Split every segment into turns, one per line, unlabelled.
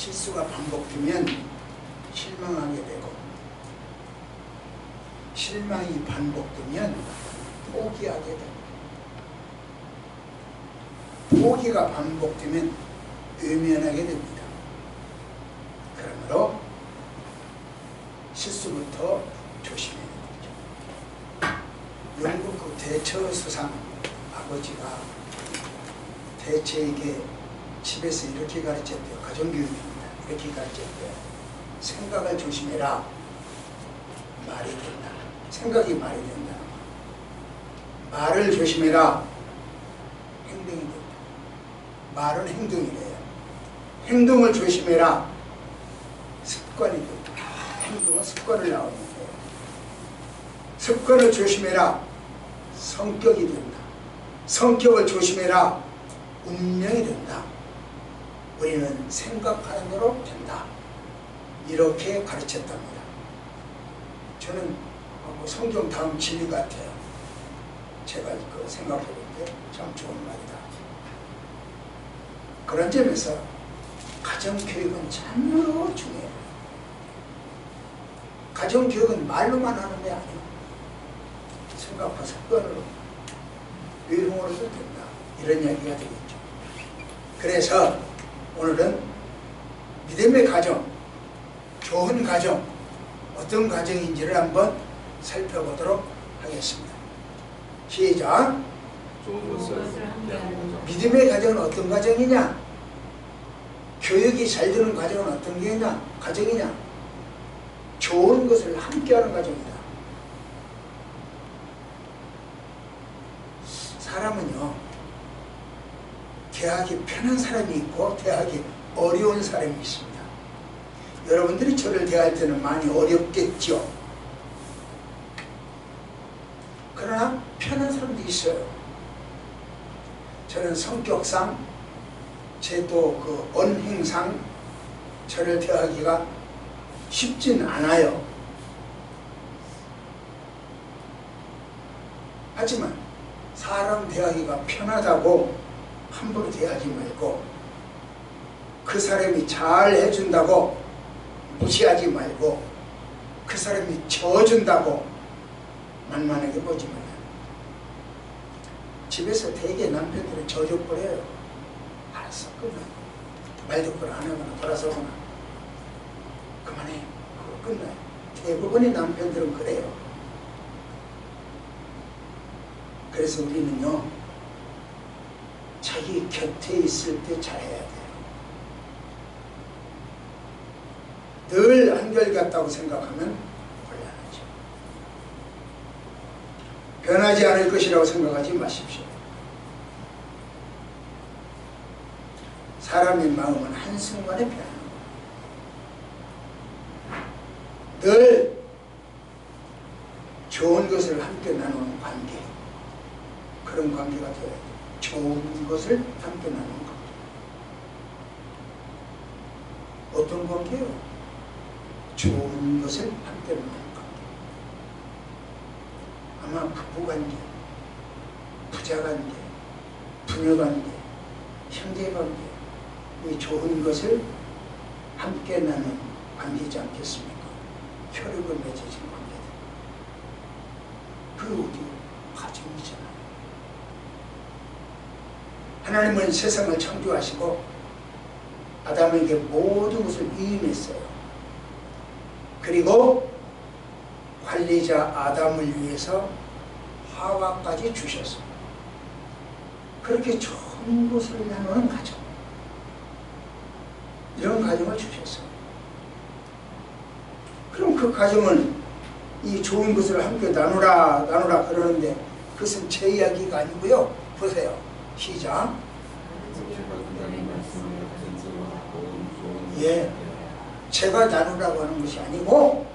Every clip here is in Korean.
실수가 반복되면 실망하게 되고, 실망이 반복되면 포기하게 됩니다. 포기가 반복되면 외면하게 됩니다. 그러므로 실수부터 조심해야 되죠. 영국 그 대처 수상 아버지가 대체에게 집에서 이렇게 가르쳤대요. 가정교육입니다. 이렇게 가르쳤대요. 생각을 조심해라. 말이 된다. 생각이 말이 된다. 말을 조심해라. 행동이 된다. 말은 행동이래요. 행동을 조심해라. 습관이 된다. 행동은 습관을 나오는 거예요. 습관을 조심해라. 성격이 된다. 성격을 조심해라. 운명이 된다. 우리는 생각하는 대로 된다. 이렇게 가르쳤답니다. 저는 성경 다음 진리 같아요. 제가 생각해 볼 때 참 좋은 말이다. 그런 점에서 가정교육은 참으로 중요해요. 가정교육은 말로만 하는 게 아니고 생각과 습관으로 외형으로도 된다. 이런 이야기가 되겠죠. 그래서 오늘은 믿음의 가정, 좋은 가정, 어떤 가정인지를 한번 살펴보도록 하겠습니다. 시작! 믿음의 가정은 어떤 가정이냐? 교육이 잘 되는 가정은 어떤 가정이냐? 좋은 것을 함께하는 가정이다. 사람은요, 대하기 편한 사람이 있고 대하기 어려운 사람이 있습니다. 여러분들이 저를 대할 때는 많이 어렵겠죠. 그러나 편한 사람도 있어요. 저는 성격상, 제 또 그 언행상 저를 대하기가 쉽진 않아요. 하지만 사람 대하기가 편하다고 함부로 대하지 말고, 그 사람이 잘 해준다고 무시하지 말고, 그 사람이 져준다고 만만하게 보지 말아요. 집에서 대개 남편들은 져줘버려요. 알았어, 끝나. 말 듣거나 안 하거나 돌아서거나 그만해. 그거 끝나요. 대부분의 남편들은 그래요. 그래서 우리는요, 자기 곁에 있을 때 잘해야 돼요. 늘 한결같다고 생각하면 곤란하죠. 변하지 않을 것이라고 생각하지 마십시오. 사람의 마음은 한순간에 변하는 거예요. 늘 좋은 것을 함께 나누는 관계, 그런 관계가 되어야 돼요. 좋은 것을 함께 나누는 관계. 어떤 관계요? 좋은 것을 함께 나누는 관계. 아마 부부관계, 부자관계, 부녀관계, 형제관계, 이 좋은 것을 함께 나누는 관계지 않겠습니까? 혈육을 맺어진 관계들. 그 우리 가정이잖아요. 하나님은 세상을 창조하시고 아담에게 모든 것을 위임했어요. 그리고 관리자 아담을 위해서 하와까지 주셨어요. 그렇게 좋은 것을 나누는 가정, 이런 가정을 주셨어요. 그럼 그 가정은 이 좋은 것을 함께 나누라 그러는데, 그것은 제 이야기가 아니고요. 보세요. 시작. 예, 제가 나누라고 하는 것이 아니고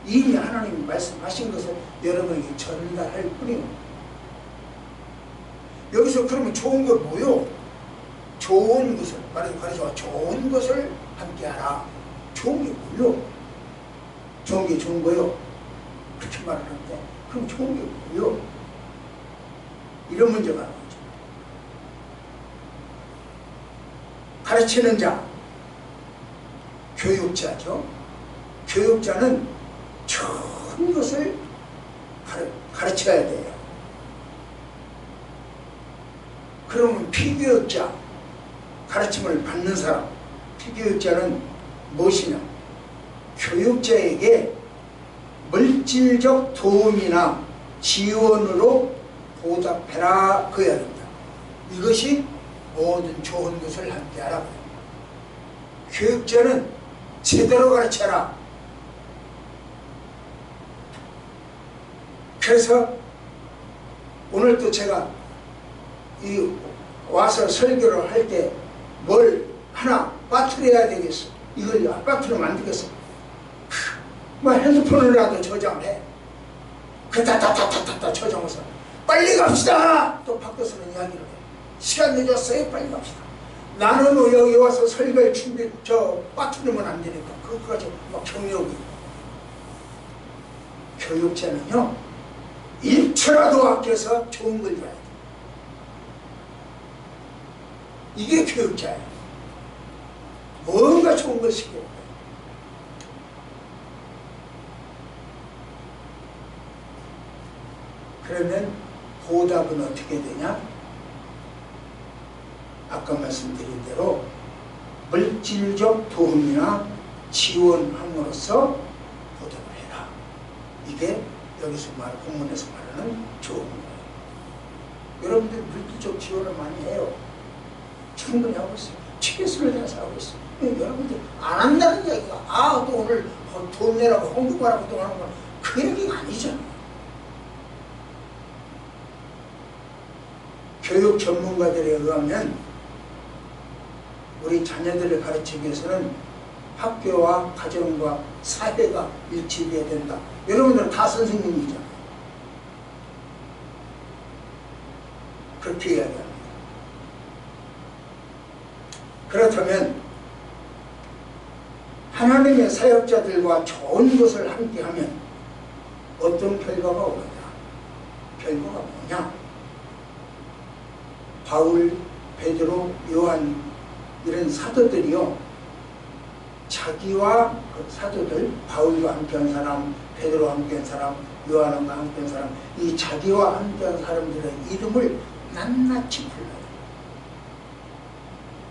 이미 하나님이 말씀하신 것을 여러분에게 전달할 뿐이에요. 여기서 그러면 좋은 건 뭐요? 좋은 것을, 말해서 좋은 것을 함께하라. 좋은 게 뭐요? 좋은 게 좋은 거요? 그렇게 말하는데, 그럼 좋은 게 뭐요? 이런 문제가 나오죠. 가르치는 자, 교육자죠. 교육자는 좋은 것을 가르쳐야 돼요. 그러면 피교육자, 가르침을 받는 사람, 피교육자는 무엇이냐? 교육자에게 물질적 도움이나 지원으로 보답해라, 그 이야기입니다. 이것이 모든 좋은 것을 함께하라. 교육자는 제대로 가르쳐라. 그래서 오늘 또 제가 와서 설교를 할 때 뭘 하나 빠뜨려야 되겠어. 이걸 빠뜨리면 안 되겠어. 뭐 핸드폰으로라도 저장을 해. 그 다다다다다 저장해서 빨리 갑시다. 또 바꿔서는 이야기를 해. 시간 늦었어요. 빨리 갑시다. 나는 여기 와서 설교할 준비 빠뜨리면 안 되니까 그거까지 막 경력이. 교육자는요 1초라도 아껴서 좋은 걸 줘야 돼. 이게 교육자예요. 뭔가 좋은 걸 시켜야 돼. 그러면 보답은 어떻게 되냐? 아까 말씀드린 대로 물질적 도움이나 지원함으로써 보답을 해라. 이게 여기서 본문에서 말하는 좋은 거예요. 여러분들 물질적 지원을 많이 해요. 충분히 하고 있어요. 최선을 다해서 하고 있어요. 여러분들 안 한다는 얘기가 또 오늘 돈 내라고 헌금하라고 또 하는 건 그 얘기가 아니잖아요. 교육 전문가들에 의하면 우리 자녀들을 가르치기 위해서는 학교와 가정과 사회가 일치돼야 된다. 여러분들은 다 선생님이잖아요. 그렇게 이야기합니다. 그렇다면 하나님의 사역자들과 좋은 것을 함께하면 어떤 결과가 오느냐? 결과가 뭐냐? 바울, 베드로, 요한 이런 사도들이요 자기와 그 사도들, 바울과 함께한 사람, 베드로와 함께한 사람, 요한과 함께한 사람, 이 자기와 함께한 사람들의 이름을 낱낱이 불러요.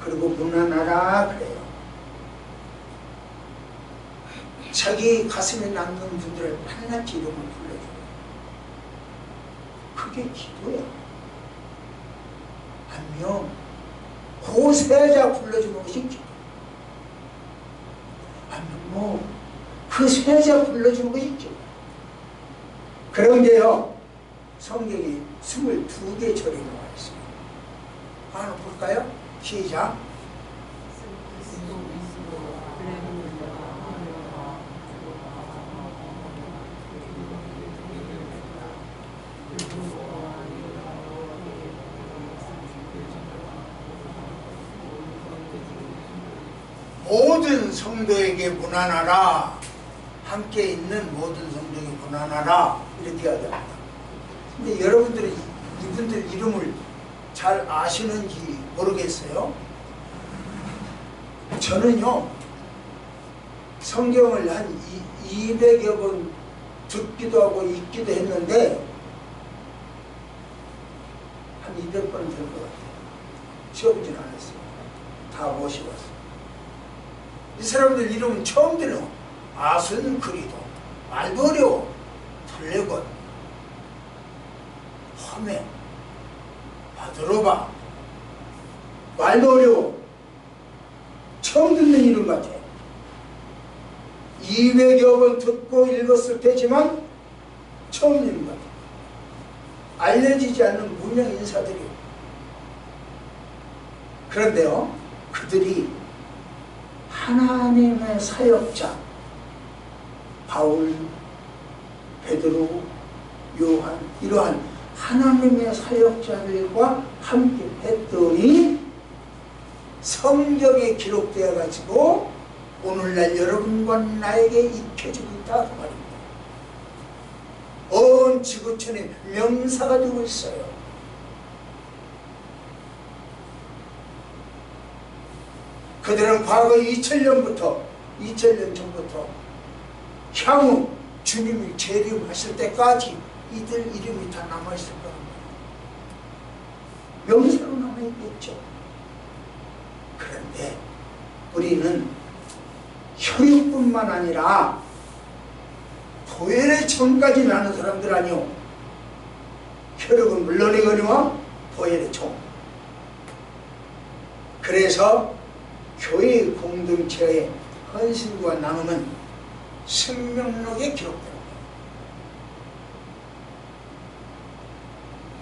그리고 문안하라 그래요. 자기 가슴에 남는 분들을 낱낱이 이름을 불러줘요. 그게 기도예요. 아니요, 고세자 불러주는 것이 기도. 아니요, 그 세자 불러주는 것이 기도. 그런데요, 성경이 22개 절이 나와 있습니다. 하나 볼까요? 시작. 모든 성도에게 문안하라. 함께 있는 모든 성도에게 문안하라. 이렇게 이야기합니다. 근데 여러분들이 이분들 이름을 잘 아시는지 모르겠어요. 저는요 성경을 한 200여 번 듣기도 하고 읽기도 했는데 한 200번은 될 것 같아요. 쉬어보진 않았어요. 다 모셔봤어요. 이 사람들 이름은 처음 들어. 아순 그리도, 말도 어려워. 블레곤, 허메, 바드로바, 말도 어려워. 처음 듣는 이름 같아. 200여 번 듣고 읽었을 테지만 처음 이름 같아. 알려지지 않는 무명 인사들이요. 그런데요, 그들이 하나님의 사역자, 바울, 베드로, 요한, 이러한 하나님의 사역자들과 함께 했더니 성경에 기록되어 가지고 오늘날 여러분과 나에게 익혀지고 있다 그 말입니다. 온 지구촌에 명사가 되고 있어요. 그들은 과거 2000년부터 2000년 전부터 향후 주님이 재림하실 때까지 이들 이름이 다 남아있을 겁니다. 명사로 남아있겠죠. 그런데 우리는 혈육뿐만 아니라 보혈의 정까지 나는 사람들 아니오. 혈육은 물론이거니와 보혈의 정. 그래서 교회 공동체의 헌신과 나눔은 생명록에 기록됩니다.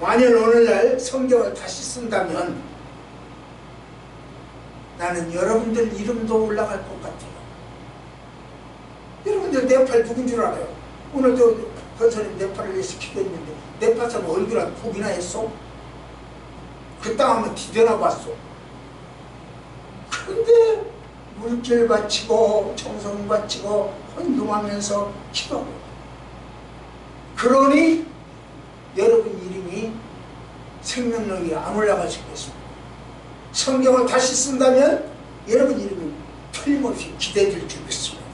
만일 오늘날 성경을 다시 쓴다면 나는 여러분들 이름도 올라갈 것 같아요. 여러분들 네팔 누군 줄 알아요? 오늘도 권사님 네팔을 위해서 기도했는데 네팔 사람 얼굴 한 보기나 했어? 그 땅 한번 디뎌나 봤어. 그런데 물질 바치고 정성 바치고 헌금하면서 기도하고, 그러니 여러분 이름이 생명력이 안 올라갈 수 있겠습니다. 성경을 다시 쓴다면 여러분 이름이 틀림없이 기대될 줄 믿습니다.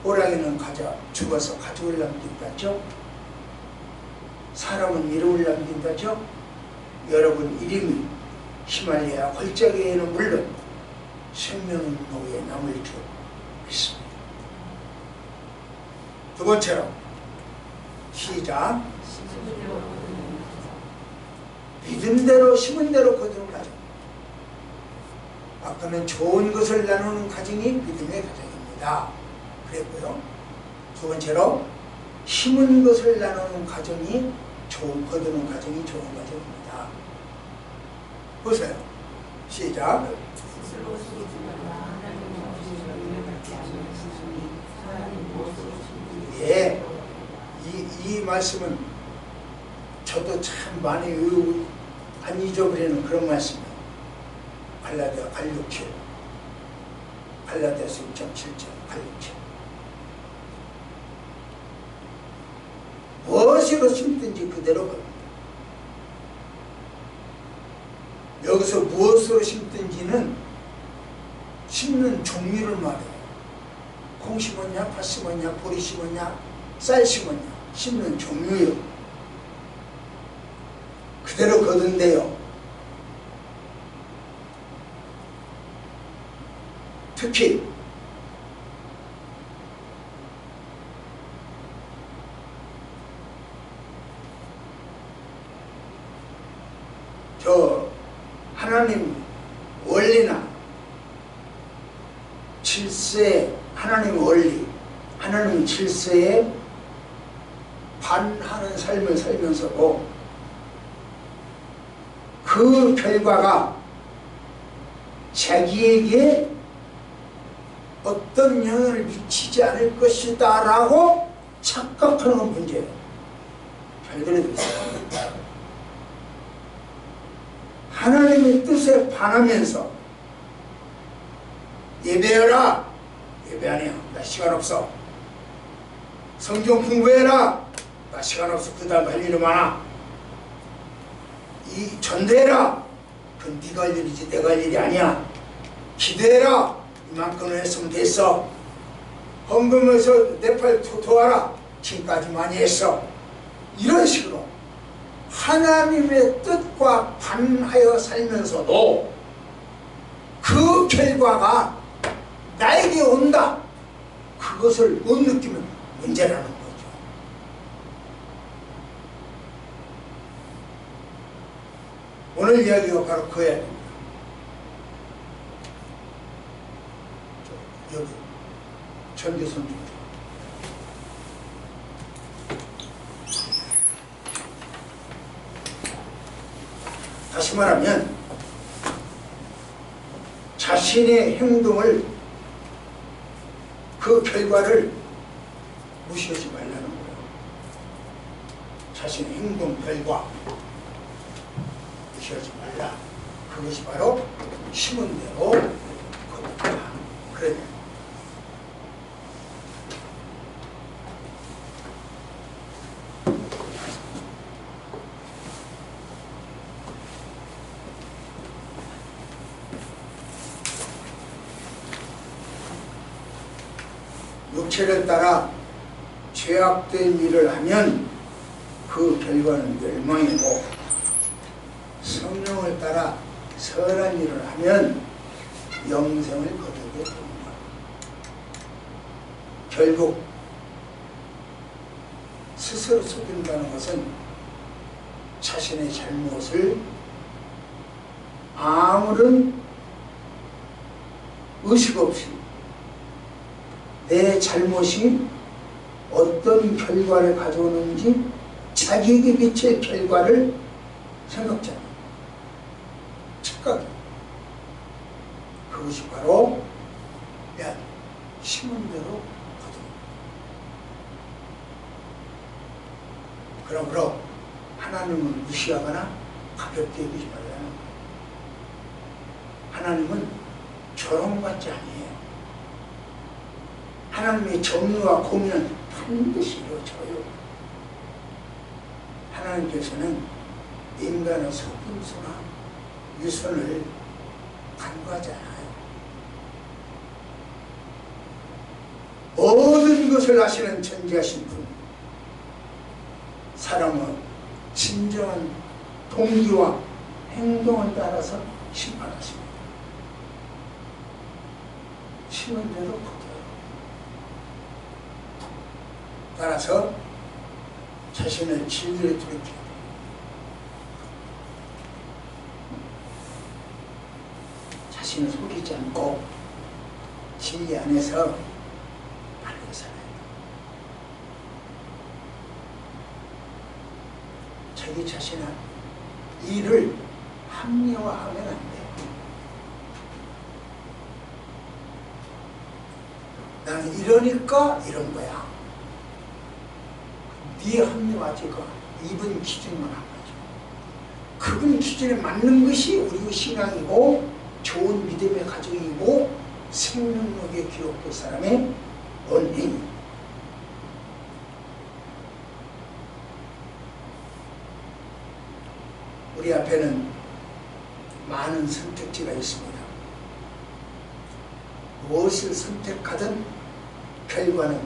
호랑이는 죽어서 가족을 남긴다죠. 사람은 이름을 남긴다죠. 여러분 이름이 히말라야 걸작에는 물론 생명록에 남을 줄 믿습니다. 두 번째로 시작. 믿음대로 심은 대로 거두는 가정. 아까는 좋은 것을 나누는 가정이 믿음의 가정입니다. 그랬고요. 두 번째로 심은 것을 나누는 가정이 거두는 가정이 좋은 가정입니다. 보세요. 시작. 예, 이 말씀은 저도 참 많이 안 잊어버리는 그런 말씀이에요. 갈라디아 8:6-7, 갈라디아서 6.7절 8:6-7. 무엇으로 심든지 그대로 겁니다. 여기서 무엇으로 심든지는 심는 종류를 말해요. 콩 심었냐, 팥 심었냐, 보리 심었냐, 쌀 심었냐, 심는 종류요. 그대로 거둔대요. 특히 저 하나님 원리나 질서에 하나님 원리, 하나님 질서에 반하는 삶을 살면서도 그 결과가 자기에게 어떤 영향을 미치지 않을 것이다 라고 착각하는 건 문제예요. 잘 들어주세요. 하나님의 뜻에 반하면서 예배해라. 예배 아니야. 나 시간 없어. 성경 공부해라. 나 시간 없어. 그 다음 할 일이 많아. 이 전도해라. 그건 네가 할 일이지 내가 할 일이 아니야. 기도해라. 이만큼을 했으면 됐어. 헌금해서 네팔 도와라. 지금까지 많이 했어. 이런 식으로 하나님의 뜻과 반하여 살면서도 그 결과가 나에게 온다. 그것을 못 느끼면 문제라는 거죠. 오늘 이야기가 바로 그 이야기입니다. 여기 전교선 중 다시 말하면 자신의 행동을 그 결과를 무시하지 말라는 거예요. 자신의 행동 결과 무시하지 말라. 그것이 바로 심은 대로 거둔다. 그래. 육체를 따라 죄악된 일을 하면 그 결과는 멸망이고, 성령을 따라 선한 일을 하면 영생을 거두게 됩니다. 결국 스스로 속인다는 것은 자신의 잘못을 아무런 의식 없이 내 잘못이 어떤 결과를 가져오는지 자기에게 미칠 결과를 생각지 않아요. 착각이. 그것이 바로 심은 대로 거두는. 그러므로 하나님을 무시하거나 가볍게 여기지 말라는 거예요. 하나님은 조롱받지 아니에요. 하나님의 정의와 공의는 반드시 이루어져요. 하나님께서는 인간의 속임수나 유선을 간과하지 않아요. 모든 것을 아시는 전지하신 분, 사람은 진정한 동기와 행동을 따라서 심판하십니다. 심은 대로 거둬요. 따라서 자신을 진리에 돌이켜야 돼요. 자신을 속이지 않고 진리 안에서 바르게 살아야 돼요. 자기 자신의 일을 합리화하면 안 돼요. 나는 이러니까 이런 거야. 네 합리화지가 이분 기준만 한 거죠. 그분 기준에 맞는 것이 우리 신앙이고 좋은 믿음의 가정이고 생명력에 기록될 사람의 원리. 우리 앞에는 많은 선택지가 있습니다. 무엇을 선택하든 결과는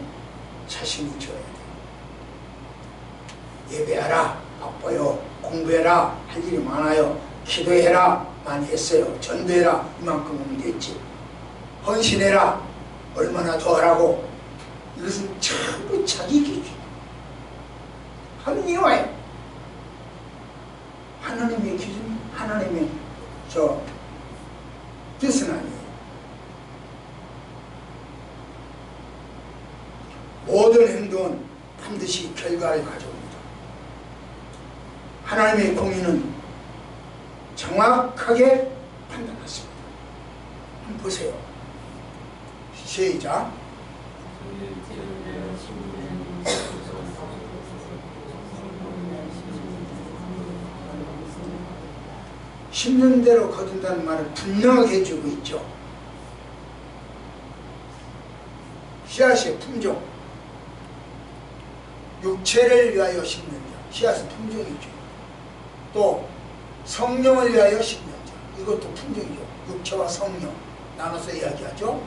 자신이 줘야 돼요. 예배하라, 바빠요. 공부해라, 할 일이 많아요. 기도해라, 많이 했어요. 전도해라, 이만큼 하면 됐지. 헌신해라, 얼마나 더 하라고. 이것은 전부 자기 기준. 합리화예요. 하나님의 기준, 하나님의 뜻은 아니에요. 모든 행동은 반드시 결과를 가져옵니다. 하나님의 공의는 정확하게 판단했습니다. 한번 보세요. 시작. 심는 대로 거둔다는 말을 분명하게 해주고 있죠. 씨앗의 품종, 육체를 위하여 심는 자, 씨앗은 품종이죠. 또 성령을 위하여 심는 자, 이것도 품종이죠. 육체와 성령 나눠서 이야기하죠.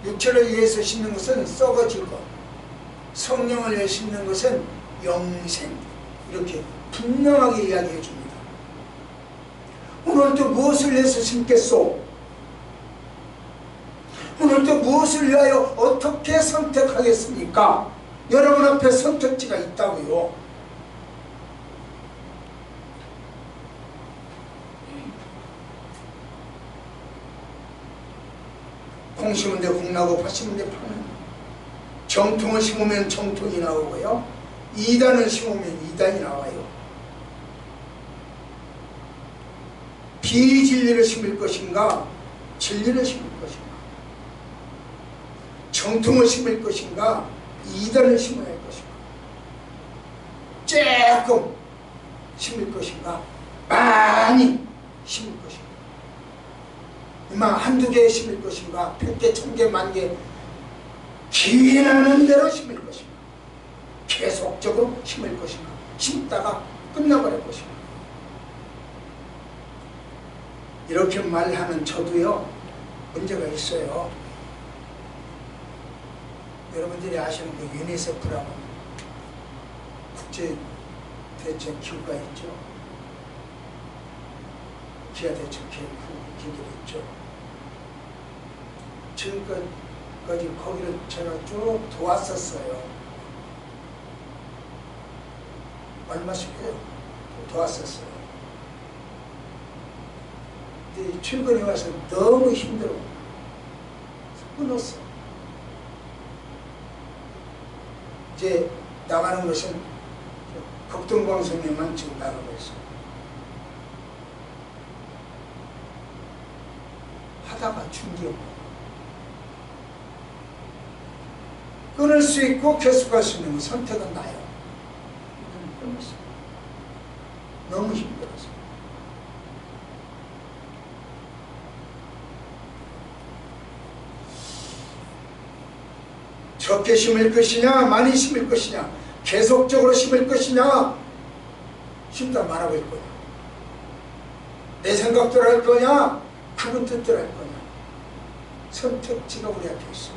육체를 위해서 심는 것은 썩어질 것, 성령을 위해 심는 것은 영생, 이렇게 분명하게 이야기해 줍니다. 오늘 또 무엇을 위해서 심겠소? 오늘 또 무엇을 위하여 어떻게 선택하겠습니까? 여러분 앞에 선택지가 있다고요. 콩 심은 데 콩 나고 팥 심은 데 팥 나고, 정통을 심으면 정통이 나오고요, 이단을 심으면 이단이 나와요. 비진리를 심을 것인가 진리를 심을 것인가, 정통을 심을 것인가 이단을 심어야 할 것인가, 조금 심을 것인가 많이 심을 것인가, 이만 한두 개 심을 것인가 100개, 1000개, 10,000개 기나는 대로 심을 것인가, 계속적으로 심을 것인가, 심다가 끝나버릴 것인가. 이렇게 말하는 저도요 문제가 있어요. 여러분들이 아시는 그 유니세프라고 국제 대책 기구가 있죠. 기아 대책 기구가 있죠. 지금까지 거기를 제가 쭉 도왔었어요. 얼마씩 해요? 도왔었어요. 근데 출근해 와서 너무 힘들어. 끊었어. 이제 나가는 것은 극동방송에만 지금 나가고 있어요. 하다가 중지하고 끊을 수 있고 계속할 수 있는 선택은 나요. 끊었어요. 너무 힘들어서. 적게 심을 것이냐 많이 심을 것이냐 계속적으로 심을 것이냐 심다 말아버릴 거냐 내 생각대로 할 거냐 그분 뜻대로 할 거냐 선택지가 우리 앞에 있어요.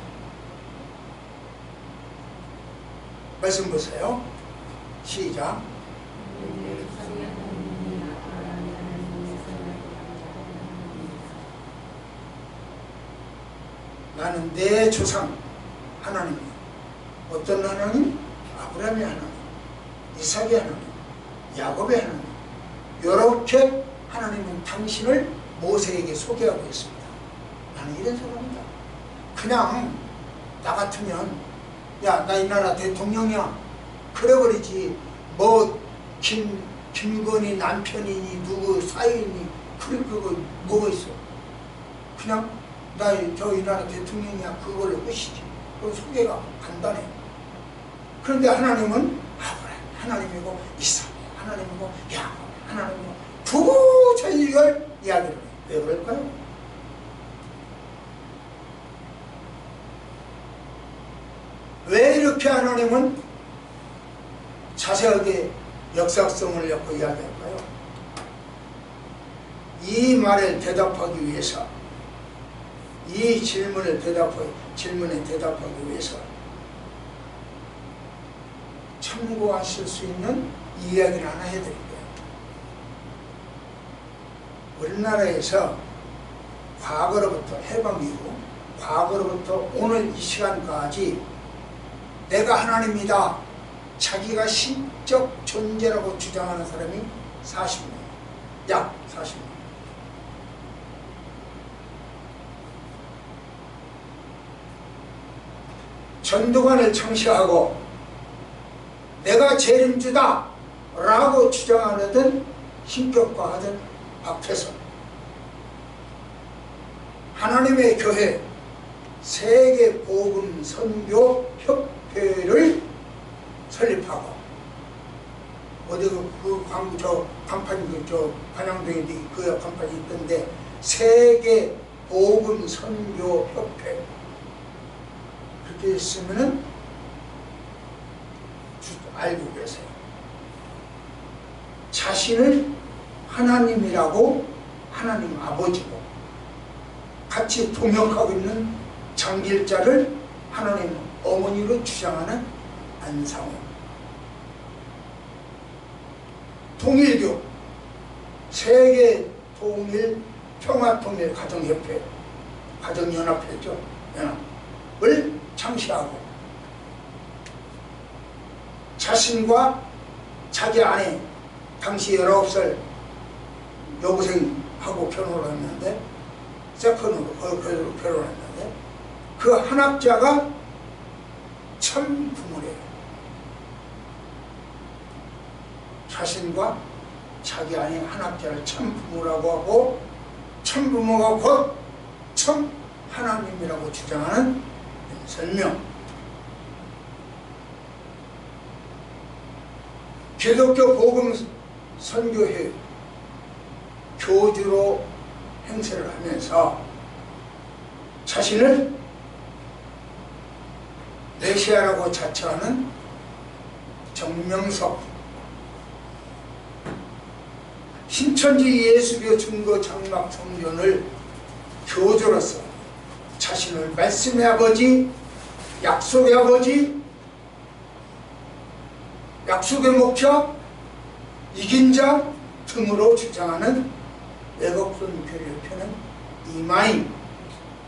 말씀 보세요. 시작. 나는 내 조상 하나님이 어떤 하나님? 아브라함의 하나님, 이삭의 하나님, 야곱의 하나님. 이렇게 하나님은 당신을 모세에게 소개하고 있습니다. 나는 이런 사람이다. 그냥 나 같으면 야, 나 이 나라 대통령이야 그래버리지 뭐 김건희 남편이니 누구 사이니 그럴 그거 뭐가 있어. 그냥 나 저 이 나라 대통령이야 그걸로 끝이지. 그 소개가 간단해. 그런데 하나님은 아브라함 하나님이고 이삭 하나님이고 야곱 하나님이고 도저히 이걸 이야기를 해요. 왜 그럴까요? 왜 이렇게 하나님은 자세하게 역사성을 엮고 이야기할까요? 이 말에 대답하기 위해서 이 질문에 대답하기 위해서 참고하실 수 있는 이야기를 하나 해드릴게요. 우리나라에서 과거로부터 해방 이후 과거로부터 오늘 이 시간까지 내가 하나님이다 자기가 신적 존재라고 주장하는 사람이 40명, 약 40명. 전두관을 창시하고 내가 재림주다 라고 주장하는 신격화하던 박태선, 하나님의 교회 세계복음선교협회를 설립하고 어디 그 광주 저 간판이 저 관양동에 그 간판이 있던데 세계복음선교협회 그렇게 있으면은 알고 계세요. 자신을 하나님이라고 하나님 아버지고 같이 동역하고 있는 장길자를 하나님 어머니로 주장하는 안상호, 통일교 세계 통일 평화통일 가정협회 가정연합회죠. 연합을 창시하고 자신과 자기 아내 당시 19살 여고생하고 결혼을 했는데 세컨으로 결혼했는데 그 한학자가 참 부모래요. 자신과 자기 아내 한학자를 참 부모라고 하고 참 부모가 곧 참 하나님이라고 주장하는 설명. 기독교 복음 선교회 교주로 행세를 하면서 자신을 메시아라고 자처하는 정명석, 신천지 예수교 증거 장막 성전을 교주로서 자신을 말씀의 아버지, 약속의 아버지, 약속의 목자, 이긴 자 등으로 주장하는 애국선 교회협회는 이마임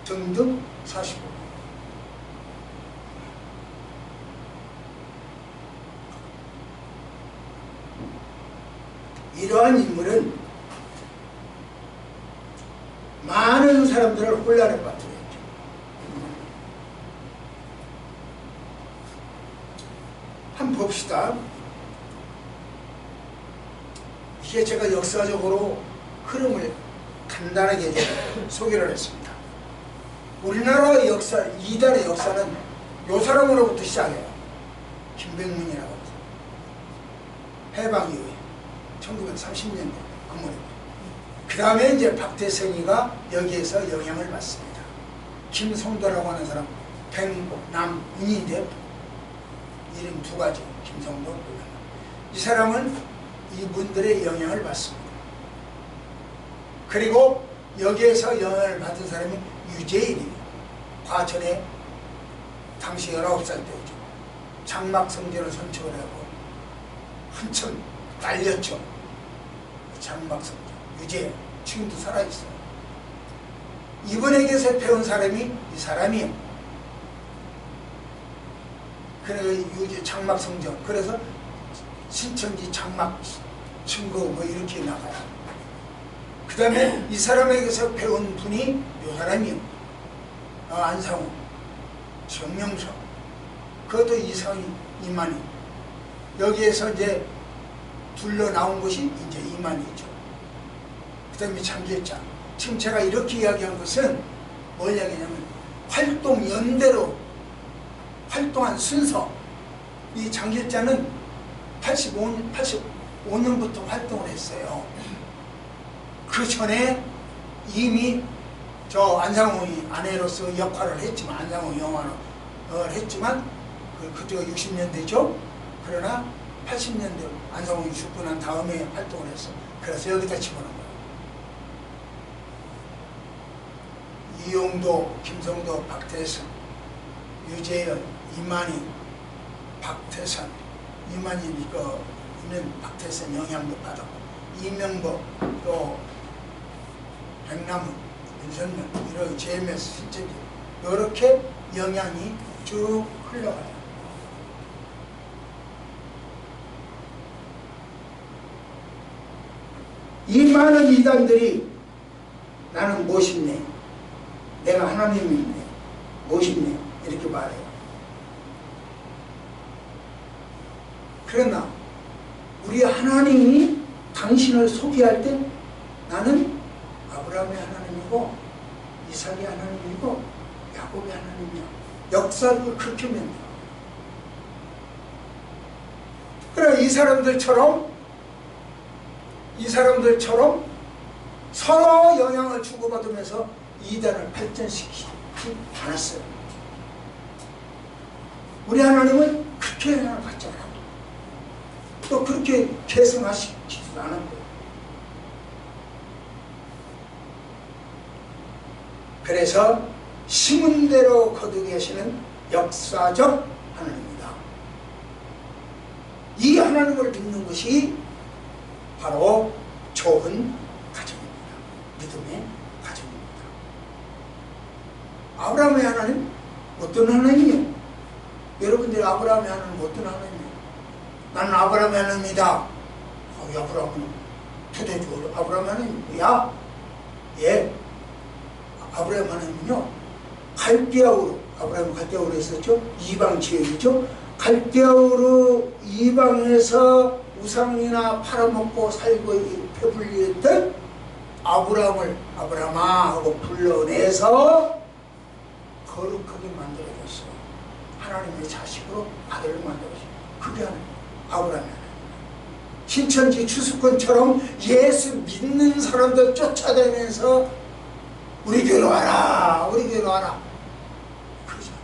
등등 45. 이러한 인물은 많은 사람들을 혼란에 빠뜨렸죠. 한번 봅시다. 이게 제가 역사적으로 흐름을 간단하게 소개를 했습니다. 우리나라의 역사, 이달의 역사는 요 사람으로부터 시작해요. 김백문이라고 합니다. 해방 이후에 1930년대 그 무렵에. 그 다음에 이제 박태선이가 여기에서 영향을 받습니다. 김성도라고 하는 사람, 백남운인데 이름 두 가지, 김성도, 이 사람은 이분들의 영향을 받습니다. 그리고 여기에서 영향을 받은 사람이 유재일이에요. 과천에 당시 19살 때죠. 장막성전을 선축을 하고 한참 날렸죠. 장막성전, 유재일, 지금도 살아있어요. 이분에게서 배운 사람이 이 사람이에요. 그래서 장막성전, 그래서 신천지 장막 증거 뭐 이렇게 나가요. 그 다음에 이 사람에게서 배운 분이 이 사람이요. 안상우, 정명서, 그것도 이만희. 여기에서 이제 둘러 나온 것이 이제 이만희죠. 그 다음에 장길자. 지금 제가 이렇게 이야기한 것은 뭘 이야기냐면 활동 연대로 활동한 순서. 이 장길자는 85년부터 활동을 했어요. 그 전에 이미 저 안상홍이 아내로서 역할을 했지만, 안상홍 영화를 했지만, 그때가 60년대죠. 그러나 80년대 안상홍이 죽고 난 다음에 활동을 했어. 그래서 여기다 집어넣은 거예요. 이용도, 김성도, 박태선, 유재열, 이만희, 박태선, 이만희 이는 박태선 영향도 받았고, 이명복, 또 백남훈, 윤석열, 이런 JMS 실제로 이렇게 영향이 쭉 흘러가요. 이 많은 이단들이 나는 멋있네, 내가 하나님이네, 멋있네, 이렇게 말해요. 그러나 우리 하나님이 당신을 소개할 때 나는 아브라함의 하나님이고 이삭의 하나님이고 야곱의 하나님이야. 역사를 그렇게 맺는. 그래, 이 사람들처럼 서로 영향을 주고받으면서 이단을 발전시키지 않았어요. 우리 하나님은 그렇게 영향을 받지 않았고 또 그렇게 계승하시지도 않았고요. 그래서 심은 대로 거두게 하시는 역사적 하나님입니다. 이 하나님을 믿는 것이 바로 좋은 가정입니다. 믿음의 가정입니다. 아브라함의 하나님 어떤 하나님이요? 여러분들이 아브라함의 하나님 어떤 하나님이요? 나는 아브라함의 하나님이다. 아브라함은 초대주어 아브라함의 하나님이야. 예. 아브라함 하나님은요, 갈대아우르, 아브라함은 갈대아우르에 있었죠. 이방 지역이죠. 갈대아우르 이방에서 우상이나 팔아먹고 살고 배불리던 아브라함을 아브라함아 하고 불러내서 거룩하게 만들어줬어요. 하나님의 자식으로 아들을 만들어줬어요. 그게 아브라함이 하나님. 신천지 추수꾼처럼 예수 믿는 사람들 쫓아다니면서 우리 교회로 와라, 우리 교회로 와라. 그러지 않아요.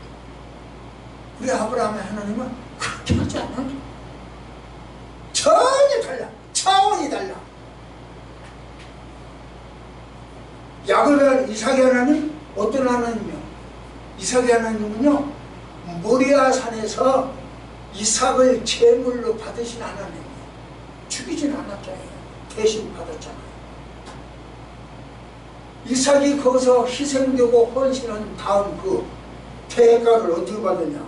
우리 아브라함의 하나님은 그렇게 하지 않아요. 전혀 달라. 차원이 달라. 야곱의 이삭의 하나님 어떤 하나님이요? 이삭의 하나님은요, 모리아 산에서 이삭을 제물로 받으신 하나님, 죽이진 않았잖아요. 대신 받았잖아요. 이삭이 거기서 희생되고 헌신한 다음 그 대가를 어떻게 받느냐?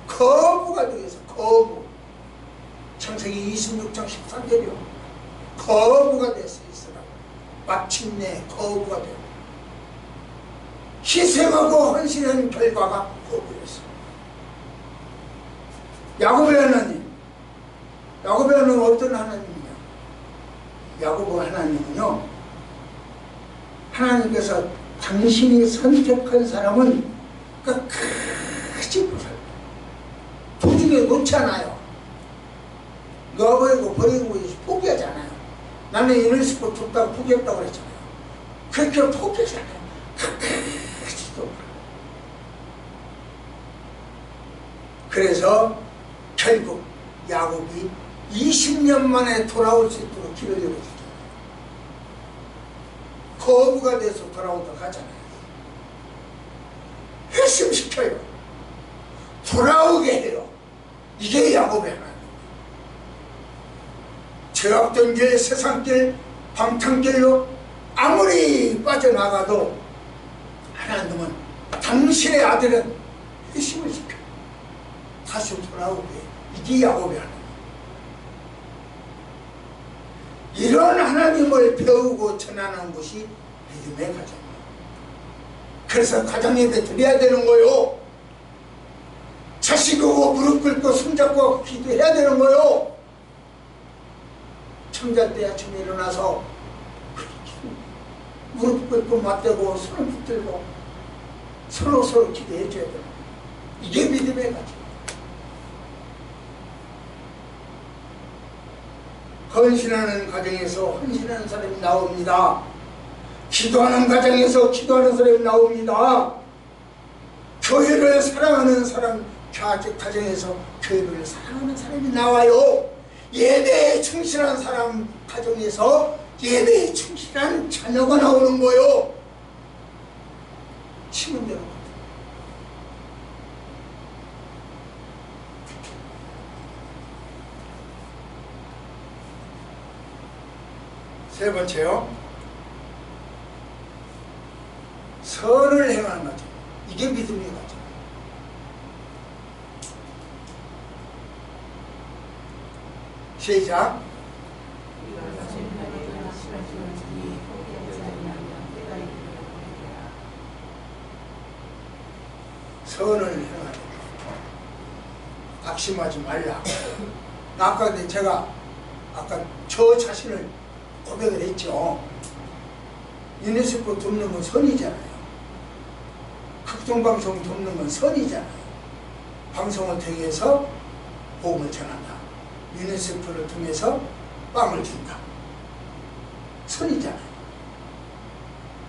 거부가 되겠어. 거부. 창세기 26장 13절이요. 거부가 됐어. 이스라엘. 마침내 거부가 되고 희생하고 헌신한 결과가 거부였어. 야곱의 하나님. 야곱의 하나님은 어떤 하나님이냐? 야곱의 하나님은요, 하나님께서 당신이 선택한 사람은 끝까지 못할 거예요. 도중에 놓지 않아요. 놓아버리고 버리고 포기하지 않아요. 나는 유네스코 줬다고 포기했다고 그랬잖아요. 그렇게 포기하지 않아요. 끝까지 또. 그래서 결국 야곱이 20년 만에 돌아올 수 있도록 길을 열어주죠. 거부가 돼서 돌아오도록 하잖아요. 회심시켜요. 돌아오게 해요. 이게 야곱의 하나님. 죄악된 길, 세상길, 방탕길로 아무리 빠져나가도 하나님은 당신의 아들은 회심을 시켜요. 다시 돌아오게 해요. 이게 야곱의 하나님. 이런 하나님을 배우고 전하는 것이 믿음의 가정이에요. 그래서 가정예배 드려야 되는 거요. 자식하고 무릎 꿇고 손잡고 기도해야 되는 거요. 청자 때 아침에 일어나서 무릎 꿇고 맞대고 손을 붙들고 서로 기도해 줘야 돼요. 이게 믿음의 가정. 헌신하는 가정에서 헌신하는 사람이 나옵니다. 기도하는 가정에서 기도하는 사람이 나옵니다. 교회를 사랑하는 사람, 가정에서 교회를 사랑하는 사람이 나와요. 예배에 충실한 사람 가정에서 예배에 충실한 자녀가 나오는 거요. 치면 되는 거예요. 세 번째요. 선을 행하는 거죠. 이게 믿음의 거죠. 시작. 선을 행하는 거. 낙심하지 말라. 아까 제가 저 자신을 고백을 했죠. 유네스코 돕는 건 선이잖아요. 극동방송 돕는 건 선이잖아요. 방송을 통해서 복음을 전한다. 유네스코를 통해서 빵을 준다. 선이잖아요.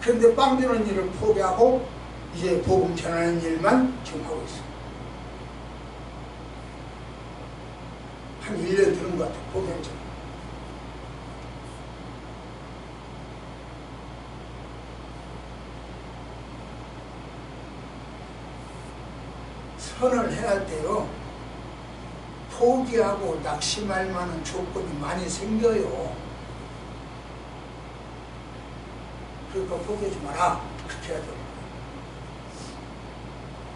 그런데 빵 주는 일을 포기하고 이제 복음 전하는 일만 지금 하고 있어요. 한 1년 되는 것 같아요. 포기한 적. 선을 해야 돼요. 포기하고 낙심할 만한 조건이 많이 생겨요. 그러니까 포기하지 마라. 그렇게 해야 돼요.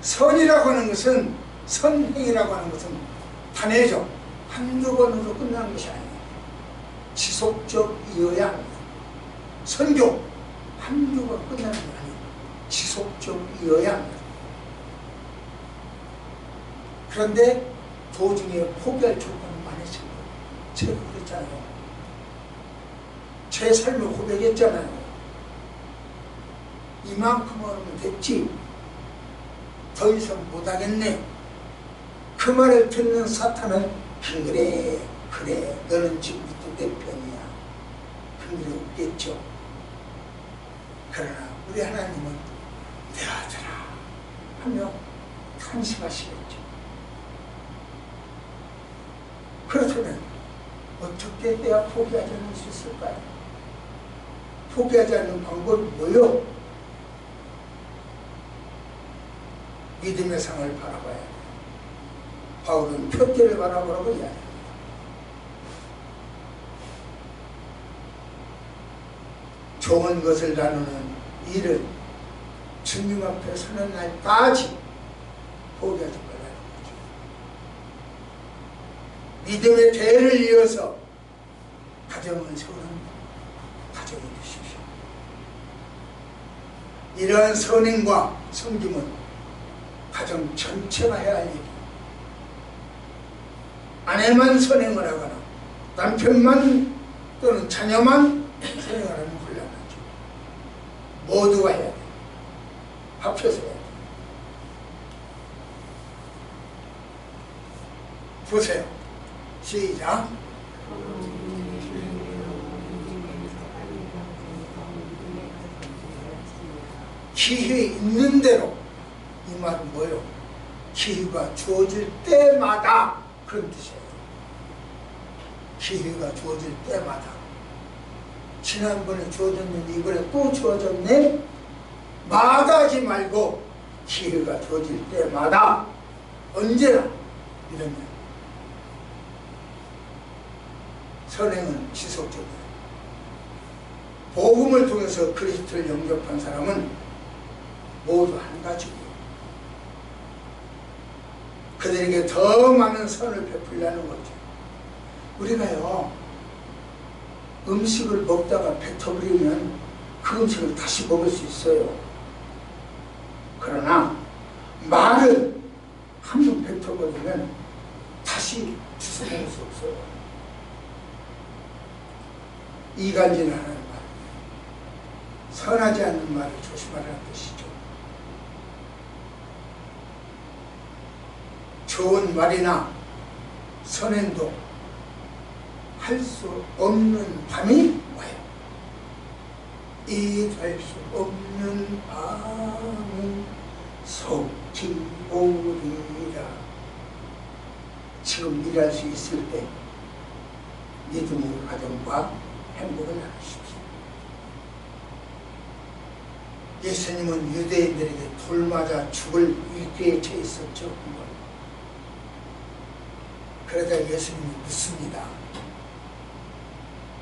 선이라고 하는 것은, 선행이라고 하는 것은 단회적, 한두 번으로 끝나는 것이 아니에요. 지속적이어야 합니다. 선교, 한두 번 끝나는 게 아니에요. 지속적이어야 합니다. 그런데 도중에 포기할 조건은 많이 생겨요. 제가 그랬잖아요. 제 삶을 고백했잖아요. 이만큼 하면 됐지. 더 이상 못하겠네. 그 말을 듣는 사탄은 그래 너는 지금부터 내 편이야. 그래 웃겠죠. 그러나 우리 하나님은 내 아들아 하며 탄식하시겠죠. 그렇다면 어떻게 해야 포기하지 않을 수 있을까요? 포기하지 않는 방법이 뭐요? 믿음의 상을 바라봐야 돼요. 바울은 표대를 바라보라고 이야기합니다. 좋은 것을 나누는 일은 주님 앞에 서는 날까지 포기하지 말라는 거죠. 믿음의 대를 이어서 가정을 세우는 가정이 되십시오. 이러한 선행과 섬김은 가정 전체가 해야 할 일이에요. 아내만 선행을 하거나 남편만 또는 자녀만 선행을 하면 곤란하죠. 모두가 해야 돼요. 합쳐서 해야 돼요. 보세요. 시작. 기회 있는 대로. 이 말은 뭐예요? 기회가 주어질 때마다 그런 뜻이에요. 기회가 주어질 때마다. 지난번에 주어졌는데 이번에 또 주어졌네? 마다하지 말고 기회가 주어질 때마다 언제나 이런 말. 선행은 지속적이에요. 복음을 통해서 그리스도를 영접한 사람은 모두 한 가지고요. 그들에게 더 많은 선을 베풀려는 거죠. 우리가요, 음식을 먹다가 뱉어버리면 그 음식을 다시 먹을 수 있어요. 그러나 말을 한 번 뱉어버리면 다시 주워 먹을 수 없어요. 이간질하는 말, 선하지 않는 말을 조심하라는 뜻이죠. 좋은 말이나 선행도 할 수 없는 밤이 와요. 일할 수 없는 밤은 속히 오리라. 지금 일할 수 있을 때 믿음의 가정과 행복을 나누십시오. 예수님은 유대인들에게 돌 맞아 죽을 위기에 처해 있었죠. 그러다 예수님이 묻습니다.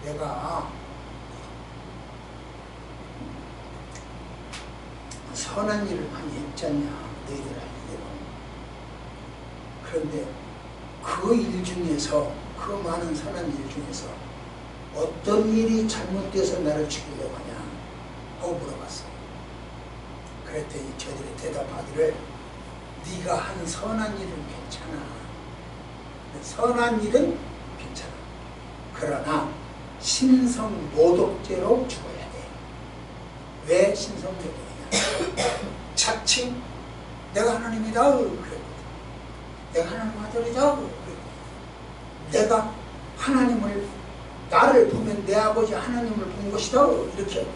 내가 선한 일을 많이 했잖냐, 너희들 알기로. 그런데 그 일 중에서, 그 많은 선한 일 중에서 어떤 일이 잘못돼서 나를 죽이려고 하냐 하고 물어봤어요. 그랬더니 저들이 대답하기를 네가 한 선한 일은 괜찮아. 선한 일은 괜찮아. 그러나 신성모독죄로 죽어야 돼. 왜 신성모독이냐? 자칭 내가 하나님이다 그랬거든. 내가 하나님 아들이다 그랬거든. 내가 하나님을, 나를 보면 내 아버지 하나님을 본 것이다 이렇게 하고,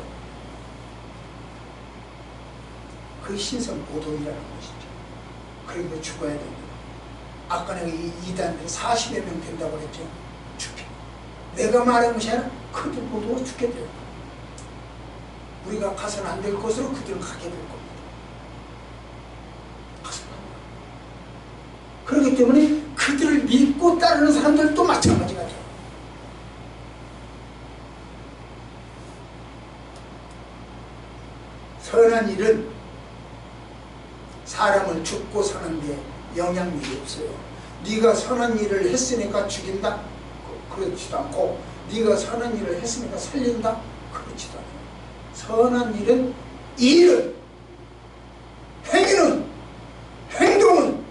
그게 신성모독이라는 것이죠. 그리고 죽어야 됩니다. 아까 내가 이 이단들 40여 명 된다고 그랬죠. 죽게. 내가 말한 것이 아니라 그들 모두 죽게 돼요. 우리가 가서는 안 될 곳으로 그들은 가게 될 겁니다. 가서는 안 돼요. 그렇기 때문에 그들을 믿고 따르는 사람들도 마찬가지가 돼요. 선한 일은 사람을 죽고 사는데 영향력이 없어요. 네가 선한 일을 했으니까 죽인다? 그렇지도 않고, 네가 선한 일을 했으니까 살린다? 그렇지도 않아요. 선한 일은, 일은, 행위는, 행동은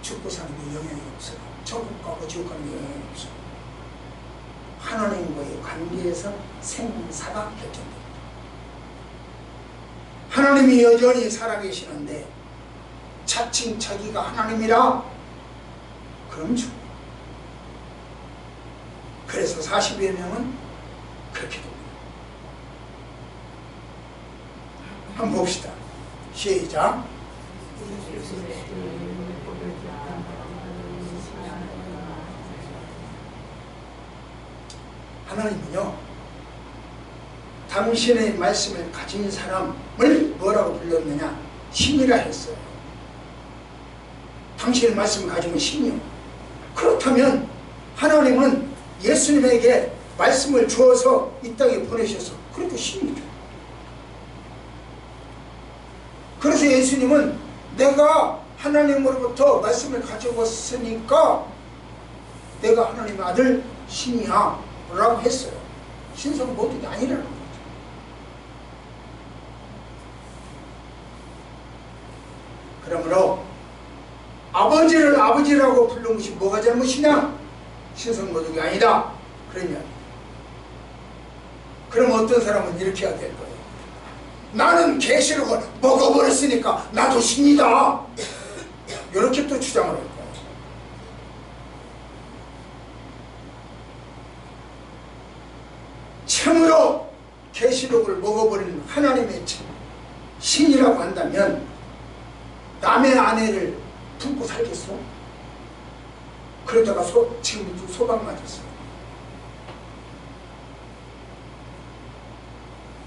죽고 사는데 영향이 없어요. 천국 가고 지옥 가는 영향이 없어요. 하나님과의 관계에서 생사가 결정됩니다. 하나님이 여전히 살아계시는데 자칭 자기가 하나님이라 그럼 죽어요. 그래서 40여 명은 그렇게 됩니다. 한번 봅시다. 시작. 하나님은요, 당신의 말씀을 가진 사람을 뭐라고 불렀느냐? 신이라 했어요. 당신의 말씀을 가지면 신이요. 그렇다면 하나님은 예수님에게 말씀을 주어서 이 땅에 보내셔서 그래도 신이죠. 그래서 예수님은 내가 하나님으로부터 말씀을 가지고 왔으니까 내가 하나님의 아들 신이야 라고 했어요. 신성 모독이 아니라는 거죠. 그러므로 아버지를 아버지라고 부른 것이 뭐가 잘못이냐? 신성 모독이 아니다. 그런 이야기. 그럼 어떤 사람은 이렇게 해야 될 거예요. 나는 계시록을 먹어버렸으니까 나도 신이다. 이렇게 또 주장을 할 거예요. 참으로 계시록을 먹어버린 하나님의 신이라고 한다면 남의 아내를 품고 살겠어? 그러다가 지금 소방 맞았어.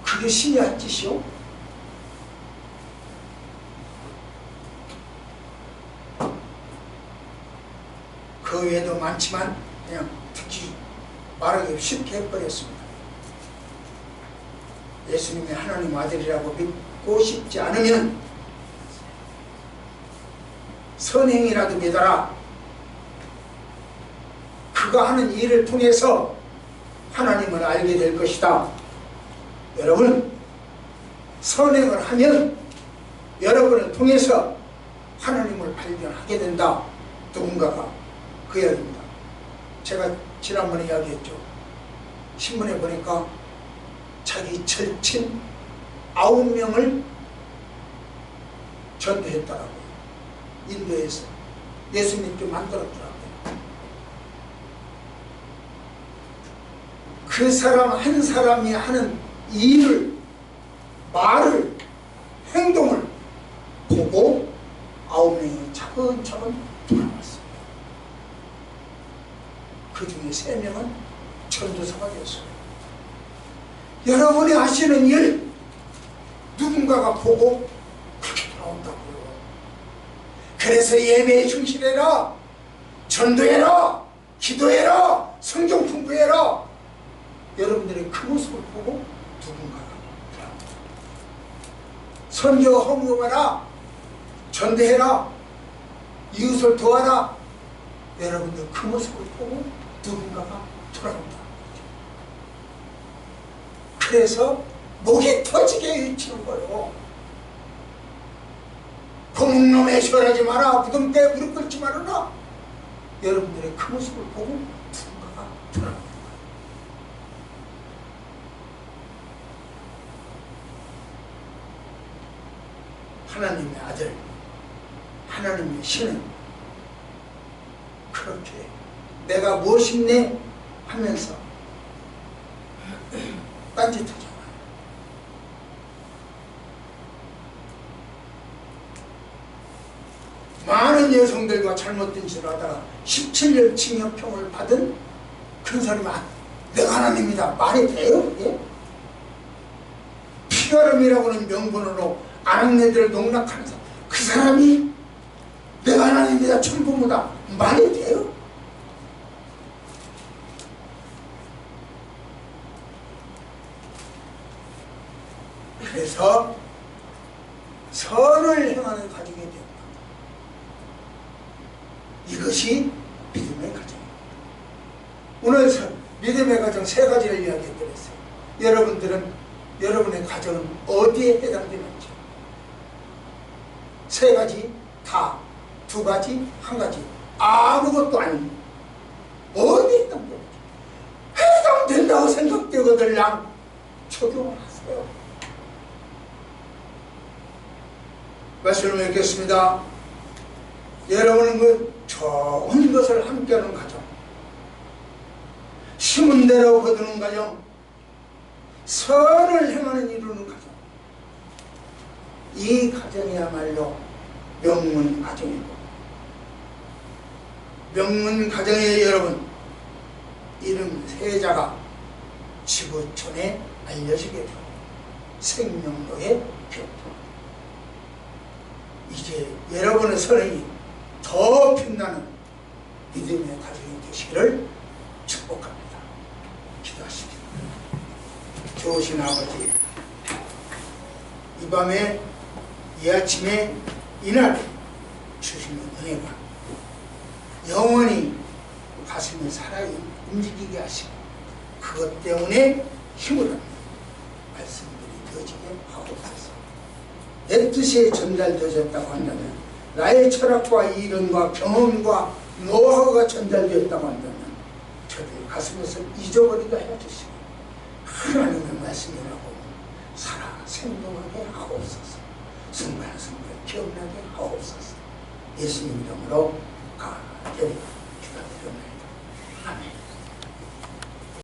그게 신이 한 짓이요? 그 외에도 많지만 그냥 특히 말하기 쉽게 해버렸습니다. 예수님이 하나님 아들이라고 믿고 싶지 않으면 선행이라도 믿어라. 그가 하는 일을 통해서 하나님을 알게 될 것이다. 여러분, 선행을 하면 여러분을 통해서 하나님을 발견하게 된다. 누군가가 그 이야기입니다. 제가 지난번에 이야기했죠. 신문에 보니까 자기 절친 9명을 전도했더라고요. 인도에서 예수님께 만들었더라고요. 그 사람 한 사람이 하는 일을, 말을, 행동을 보고 9명이 차근차근 돌아왔어요. 그 중에 3명은 전도사가 되었어요. 여러분이 하시는 일 누군가가 보고 그렇게 돌아온다고요. 그래서 예배에 충실해라, 전도해라, 기도해라, 성경 공부해라. 여러분들의 그 모습을 보고 누군가가 돌아옵니다. 선교 헌금하라, 전도해라, 이웃을 도와라. 여러분들 그 모습을 보고 누군가가 돌아온다. 그래서 목이 터지게 외치는 거예요. 고목놈에 절하지 마라, 무덤 때 무릎 꿇지 말아라. 여러분들의 그 모습을 보고 누군가가 돌아옵니다. 하나님의 아들, 하나님의 신은 그렇게 내가 무엇이네 하면서 딴짓하잖아요. 많은 여성들과 잘못된 짓을 하다가 17년 징역형을 받은 그런 사람이 내가 하나님이다. 말이 돼요? 그게? 피가름이라고 하는 명분으로 아낙네들을 농락하는 사람, 그 사람이 내가 하나님이다, 천부모다. 말이 돼요? 그래서 선을 행하는 가정이 된다. 이것이 믿음의 가정입니다. 오늘 믿음의 가정 3가지를 이야기해드렸어요. 여러분들은 여러분의 가정은 어디에 해당되는지 3가지, 다, 2가지, 1가지, 아무것도 아닙니다. 어디에 해당되는지 해당된다고 생각되거든 양 적용을 하세요. 말씀을 읽겠습니다. 여러분은 그 좋은 것을 함께하는 가정, 심은 대로 거두는 가정, 선을 행하는 이루는 가정, 이 가정이야말로 명문 가정이고, 명문 가정의 여러분 이름 3자가 지구촌에 알려지게 되고 생명로에 피었다. 이제 여러분의 선행이 더 빛나는 믿음의 가정이 되시기를 축복합니다. 기도하십시오. 좋으신 아버지, 이 밤에 이 아침에 이날 주시는 은혜가 영원히 가슴에 살아 움직이게 하시고 그것 때문에 힘을 얻는 말씀들이 되어지게 하옵소서. 내 뜻에 전달되어졌다고 한다면, 나의 철학과 이론과 경험과 노하우가 전달되었다고 한다면 저들 가슴에서 잊어버리게 해주시고 하나님의 말씀이라고 살아 생동하게 하옵소서. 순간 기억나게 하옵소서. 예수님 이름으로 간절히 기도드립니다. 아멘.